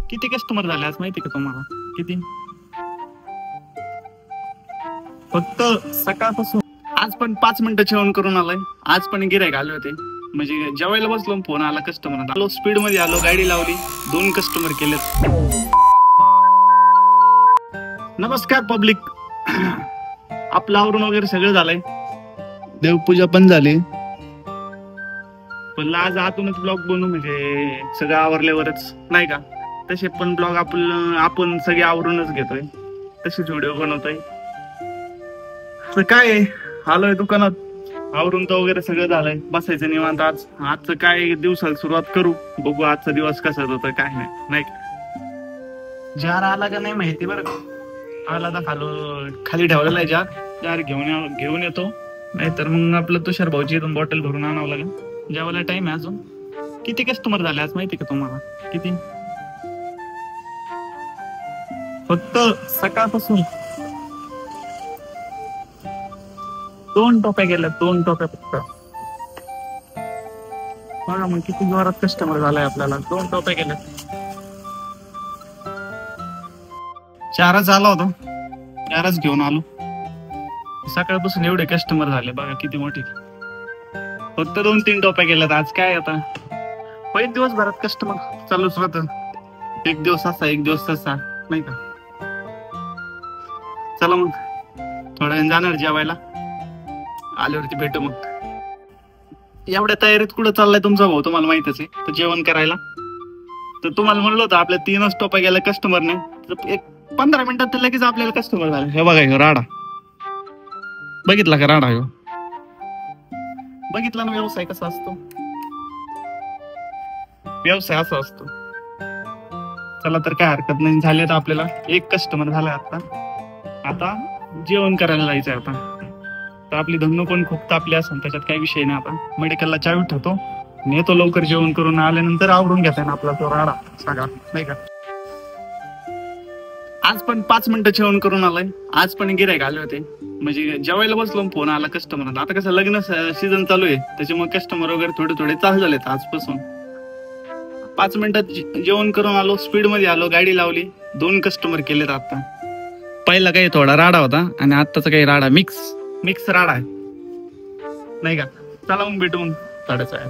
किती कस्टमर झाले आज माहिती का तुम्हाला? किती? फक्त सकाळपासून आज पण 5 मिनिटं जेवण करून आलाय. आज पण गिऱ्हाईक आले होते, म्हणजे जेवायला बसलो फोन आला कस्टमर आलो. स्पीड मध्ये आलो, गाडी लावली, 2 कस्टमर केलेत. नमस्कार पब्लिक. आपलं आवरून वगैरे सगळं झालंय, देवपूजा पण झाली. पण आज आतूनच ब्लॉग बनवू, म्हणजे सगळं आवरल्यावरच नाही का. तसे पण ब्लॉग आपण सगळे आवरूनच घेतोय, तसेच व्हिडिओ बनवतोय. तर काय आलोय दुकानात, आवरून तर वगैरे सगळं झालंय, बसायचं निवांत. आजचं काय दिवसाला सुरुवात करू, बघू आजचा दिवस कसा होता काय नाही का. जार आला का नाही माहिती बरं का. आला तर खाली ठेवलेला आहे जार घेऊन येतो. नाहीतर मग आपलं तुषार भाऊची इथून बॉटल भरून आणावं लागेल. जेवायला टाइम आहे अजून. किती कस्टमर झाले आज माहिती का तुम्हाला? किती? फक्त सकाळपासून 2 टोप्या गेल्या, 2 टोप्या फक्त. बघा मग किती जोरात कस्टमर झालाय आपल्याला. 2 टोप्या गेल्या. 4च आला होता, 4च घेऊन आलो. सकाळपासून एवढे कस्टमर झाले बघा, किती मोठी. फक्त 2-3 टोप्या गेल्यात आज. काय आता पहिल्या दिवसभरात कस्टमर चालूच राहत. एक दिवस असा, एक दिवस तसा नाही का. चला मग थोड्या वेळ जाणार जेवायला, आल्यावरती भेटू. मग एवढ्या तयारीत कुठं चाललाय तुमचा भाऊ तुम्हाला माहितच आहे. तर जेवण करायला. तर तुम्हाला म्हणलं होतं आपल्या 3च टोप्या गेल्या कस्टमरने. तर एक 15 मिनिटात तर लगेच आपल्याला कस्टमर झाले. हे बघा, ह्यो राडा बघितला का? राडा ह्यो बघितला ना. व्यवसाय कसा असतो, व्यवसाय असा असतो. चला तर काय हरकत नाही. झाले तर आपल्याला 1 कस्टमर झालाय. आता जेवण करायला जायचंय. आता तर आपली धन्नू पण खूप तापली असेल, त्याच्यात काही विषय नाही. आता मेडिकलला चावी ठेवतो, नेतो लवकर. जेवण करून आल्यानंतर आवरून घेताय ना आपला तो राडा सगळा नाही का. आज पण 5 मिनिटं जेवण करून आलाय. आज पण गिऱ्हाईक आले होते, म्हणजे जेवायला बसलो फोन आला कस्टमर. आता कसं लग्न सीझन चालू आहे, त्याच्यामुळे कस्टमर वगैरे थोडे चालू झालेत आजपासून. 5 मिनिटात जेवण करून आलो, स्पीड मध्ये आलो, गाडी लावली, 2 कस्टमर केलेत. आता पहिला काही थोडा राडा होता आणि आत्ताचा काही राडा मिक्स राडा आहे नाही का. चला मग भेटू मग थोड्याच आहे.